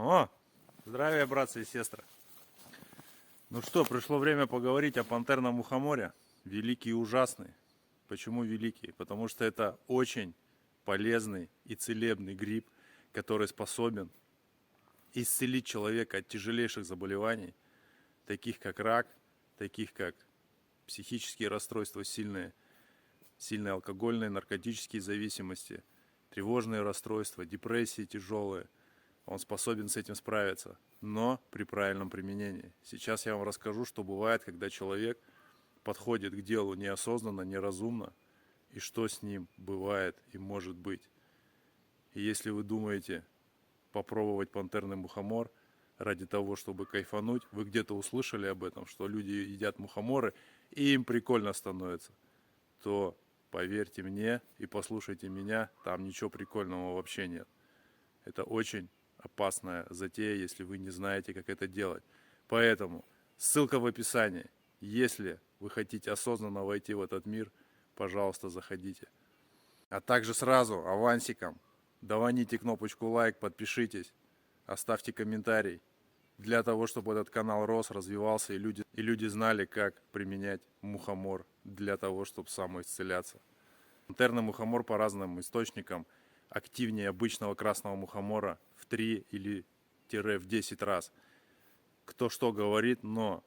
О, здравия, братцы и сестры. Ну что, пришло время поговорить о пантерном мухоморе. Великий и ужасный. Почему великий? Потому что это очень полезный и целебный гриб, который способен исцелить человека от тяжелейших заболеваний, таких как рак, таких как психические расстройства сильные алкогольные, наркотические зависимости, тревожные расстройства, депрессии тяжелые. Он способен с этим справиться, но при правильном применении. Сейчас я вам расскажу, что бывает, когда человек подходит к делу неосознанно, неразумно, и что с ним бывает и может быть. И если вы думаете попробовать пантерный мухомор ради того, чтобы кайфануть, вы где-то услышали об этом, что люди едят мухоморы, и им прикольно становится, то поверьте мне и послушайте меня, там ничего прикольного вообще нет. Это очень опасная затея, если вы не знаете, как это делать. Поэтому ссылка в описании. Если вы хотите осознанно войти в этот мир, пожалуйста, заходите. А также сразу авансиком даваните кнопочку лайк, подпишитесь, оставьте комментарий, для того, чтобы этот канал рос, развивался, и люди знали, как применять мухомор для того, чтобы самоисцеляться. Пантерный мухомор по разным источникам активнее обычного красного мухомора в 3 или в 10 раз. Кто что говорит, но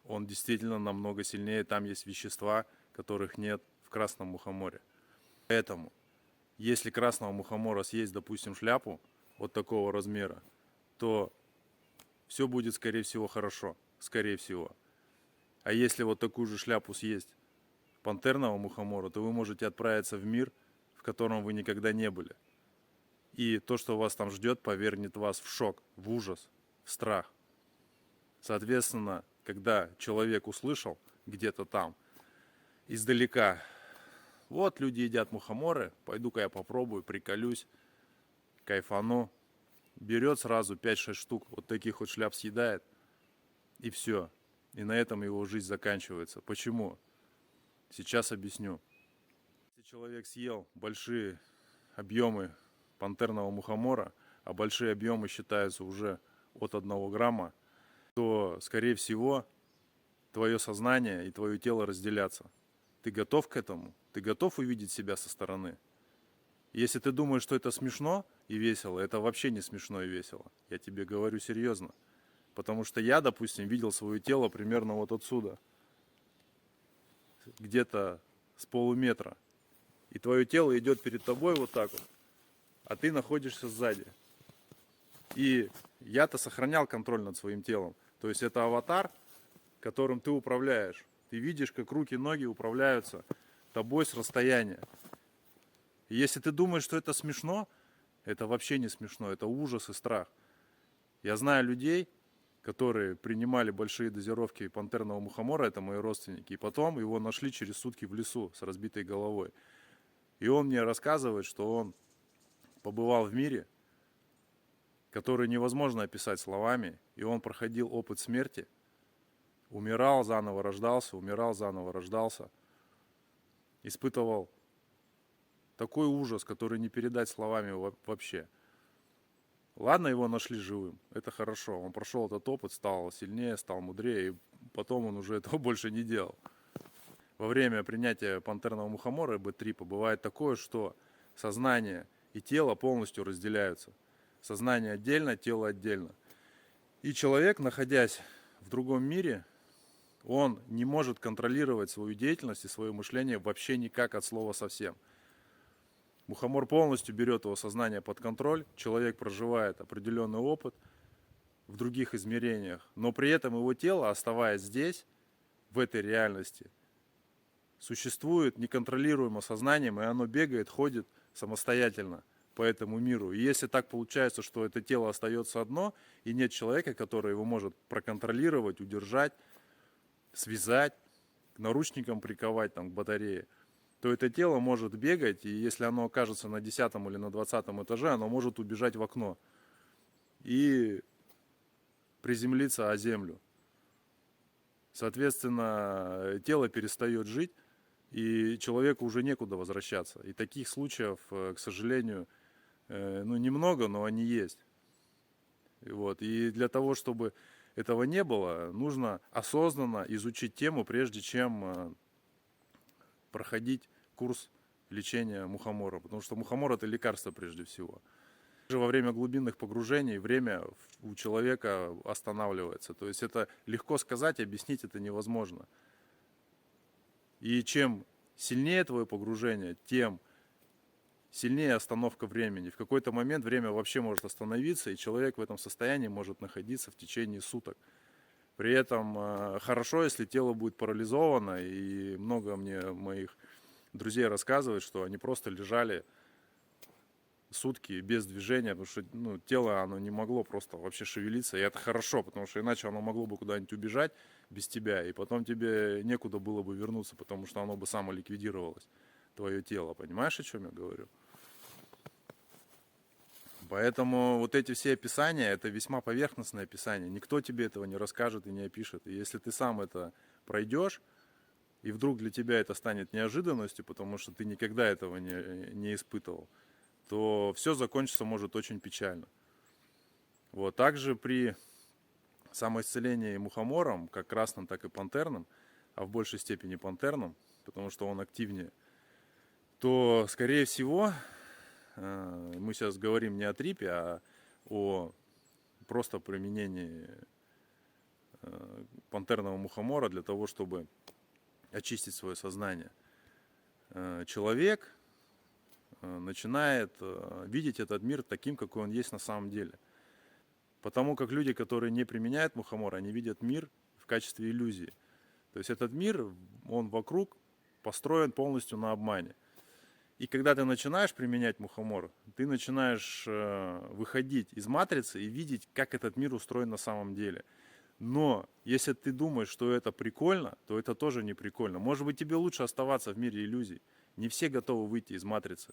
он действительно намного сильнее. Там есть вещества, которых нет в красном мухоморе. Поэтому, если красного мухомора съесть, допустим, шляпу вот такого размера, то все будет, скорее всего, хорошо. Скорее всего. А если вот такую же шляпу съесть пантерного мухомора, то вы можете отправиться в мир, в котором вы никогда не были. И то, что вас там ждет, повернет вас в шок, в ужас, в страх. Соответственно, когда человек услышал где-то там, издалека, вот люди едят мухоморы, пойду-ка я попробую, приколюсь, кайфану, берет сразу 5-6 штук, вот таких вот шляп съедает, и все. И на этом его жизнь заканчивается. Почему? Сейчас объясню. Если человек съел большие объемы пантерного мухомора, а большие объемы считаются уже от 1 грамма, то, скорее всего, твое сознание и твое тело разделятся. Ты готов к этому? Ты готов увидеть себя со стороны? Если ты думаешь, что это смешно и весело, это вообще не смешно и весело. Я тебе говорю серьезно. Потому что я, допустим, видел свое тело примерно вот отсюда. Где-то с полуметра. И твое тело идет перед тобой вот так вот. А ты находишься сзади. И я-то сохранял контроль над своим телом. То есть это аватар, которым ты управляешь. Ты видишь, как руки, ноги управляются тобой с расстояния. И если ты думаешь, что это смешно, это вообще не смешно. Это ужас и страх. Я знаю людей, которые принимали большие дозировки пантерного мухомора, это мои родственники, и потом его нашли через сутки в лесу с разбитой головой. И он мне рассказывает, что он побывал в мире, который невозможно описать словами, и он проходил опыт смерти, умирал, заново рождался, испытывал такой ужас, который не передать словами вообще. Ладно, его нашли живым, это хорошо, он прошел этот опыт, стал сильнее, стал мудрее, и потом он уже этого больше не делал. Во время принятия пантерного мухомора B3 бывает такое, что сознание и тело полностью разделяются. Сознание отдельно, тело отдельно. И человек, находясь в другом мире, он не может контролировать свою деятельность и свое мышление вообще никак от слова совсем. Мухомор полностью берет его сознание под контроль, человек проживает определенный опыт в других измерениях, но при этом его тело, оставаясь здесь, в этой реальности, существует неконтролируемо сознанием, и оно бегает, ходит самостоятельно по этому миру. И если так получается, что это тело остается одно, и нет человека, который его может проконтролировать, удержать, связать, к наручникам приковать, там, к батарее, то это тело может бегать, и если оно окажется на 10 или на 20 этаже, оно может убежать в окно и приземлиться о землю. Соответственно, тело перестает жить, и человеку уже некуда возвращаться. И таких случаев, к сожалению, немного, но они есть. Вот. И для того, чтобы этого не было, нужно осознанно изучить тему, прежде чем проходить курс лечения мухомора. Потому что мухомор это лекарство прежде всего. Во время глубинных погружений время у человека останавливается. То есть это легко сказать, объяснить это невозможно. И чем сильнее твое погружение, тем сильнее остановка времени. В какой-то момент время вообще может остановиться, и человек в этом состоянии может находиться в течение суток. При этом хорошо, если тело будет парализовано, и много мне моих друзей рассказывают, что они просто лежали сутки без движения, потому что тело оно не могло просто вообще шевелиться, и это хорошо, потому что иначе оно могло бы куда-нибудь убежать без тебя, и потом тебе некуда было бы вернуться, потому что оно бы само ликвидировалось, твое тело, понимаешь, о чем я говорю? Поэтому вот эти все описания, это весьма поверхностное описание, никто тебе этого не расскажет и не опишет, и если ты сам это пройдешь, и вдруг для тебя это станет неожиданностью, потому что ты никогда этого не испытывал, то все закончится может очень печально. Вот. Также при самоисцелении мухомором, как красным, так и пантерным, а в большей степени пантерным, потому что он активнее, то, скорее всего, мы сейчас говорим не о трипе, а о просто применении пантерного мухомора для того, чтобы очистить свое сознание. Человек начинает видеть этот мир таким, какой он есть на самом деле. Потому как люди, которые не применяют мухомор, они видят мир в качестве иллюзии. То есть этот мир, он вокруг построен полностью на обмане. И когда ты начинаешь применять мухомор, ты начинаешь выходить из матрицы и видеть, как этот мир устроен на самом деле. Но если ты думаешь, что это прикольно, то это тоже не прикольно. Может быть, тебе лучше оставаться в мире иллюзий. Не все готовы выйти из матрицы.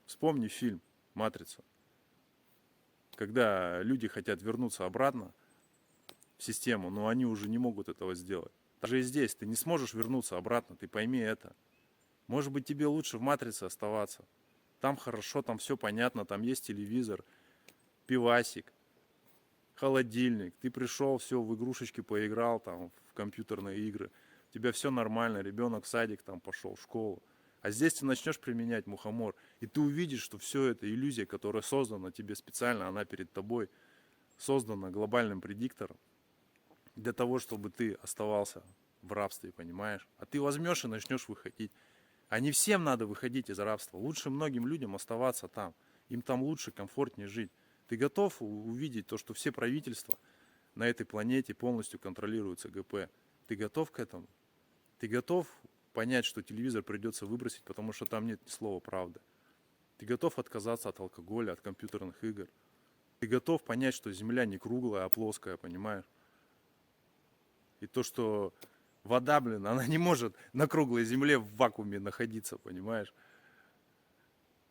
Вспомни фильм «Матрица». Когда люди хотят вернуться обратно в систему, но они уже не могут этого сделать. Даже и здесь ты не сможешь вернуться обратно, ты пойми это. Может быть, тебе лучше в матрице оставаться. Там хорошо, там все понятно, там есть телевизор, пивасик, холодильник. Ты пришел, все, в игрушечки поиграл, там, в компьютерные игры. У тебя все нормально, ребенок в садик там пошел, в школу. А здесь ты начнешь применять мухомор, и ты увидишь, что все это иллюзия, которая создана тебе специально, она перед тобой создана глобальным предиктором для того, чтобы ты оставался в рабстве, понимаешь? А ты возьмешь и начнешь выходить. А не всем надо выходить из рабства. Лучше многим людям оставаться там. Им там лучше, комфортнее жить. Ты готов увидеть то, что все правительства на этой планете полностью контролируются ГП? Ты готов к этому? Ты готов понять, что телевизор придется выбросить, потому что там нет ни слова правды? Ты готов отказаться от алкоголя, от компьютерных игр? Ты готов понять, что Земля не круглая, а плоская, понимаешь? И то, что вода, она не может на круглой Земле в вакууме находиться, понимаешь?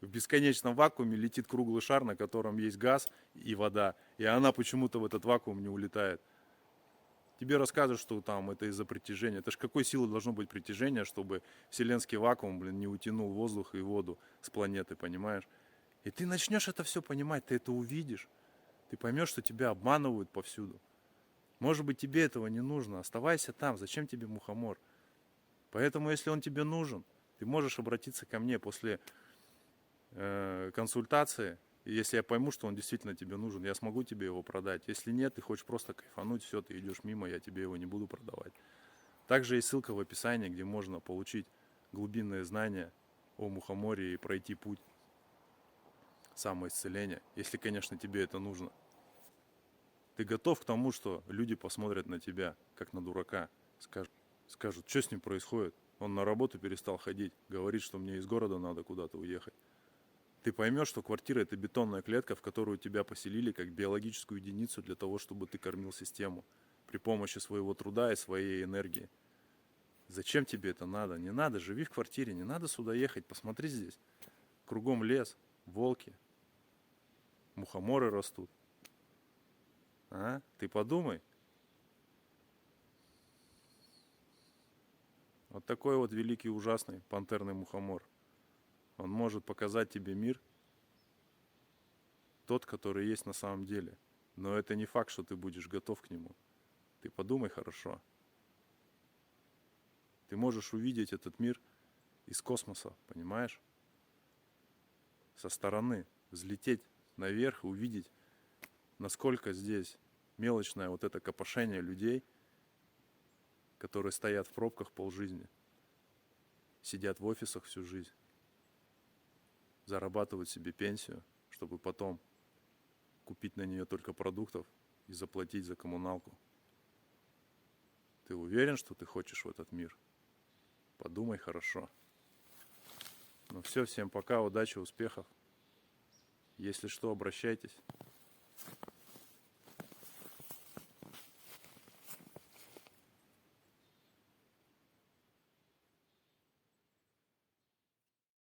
В бесконечном вакууме летит круглый шар, на котором есть газ и вода, и она почему-то в этот вакуум не улетает. Тебе рассказывают, что там это из-за притяжения. Это ж какой силы должно быть притяжение, чтобы вселенский вакуум, не утянул воздух и воду с планеты, понимаешь? И ты начнешь это все понимать, ты это увидишь. Ты поймешь, что тебя обманывают повсюду. Может быть, тебе этого не нужно. Оставайся там. Зачем тебе мухомор? Поэтому, если он тебе нужен, ты можешь обратиться ко мне после консультации. И если я пойму, что он действительно тебе нужен, я смогу тебе его продать. Если нет, ты хочешь просто кайфануть, все, ты идешь мимо, я тебе его не буду продавать. Также есть ссылка в описании, где можно получить глубинные знания о мухоморе и пройти путь самоисцеления, если, конечно, тебе это нужно. Ты готов к тому, что люди посмотрят на тебя, как на дурака, скажут, что с ним происходит? Он на работу перестал ходить, говорит, что мне из города надо куда-то уехать. Ты поймешь, что квартира это бетонная клетка, в которую тебя поселили как биологическую единицу для того, чтобы ты кормил систему при помощи своего труда и своей энергии. Зачем тебе это надо? Не надо, живи в квартире, не надо сюда ехать, посмотри здесь. Кругом лес, волки, мухоморы растут. А? Ты подумай. Вот такой вот великий ужасный пантерный мухомор. Он может показать тебе мир, тот, который есть на самом деле. Но это не факт, что ты будешь готов к нему. Ты подумай хорошо. Ты можешь увидеть этот мир из космоса, понимаешь? Со стороны. Взлететь наверх и увидеть, насколько здесь мелочное вот это копошение людей, которые стоят в пробках полжизни, сидят в офисах всю жизнь, зарабатывают себе пенсию, чтобы потом купить на нее только продуктов и заплатить за коммуналку. Ты уверен, что ты хочешь в этот мир? Подумай хорошо. Ну все, всем пока, удачи, успехов. Если что, обращайтесь.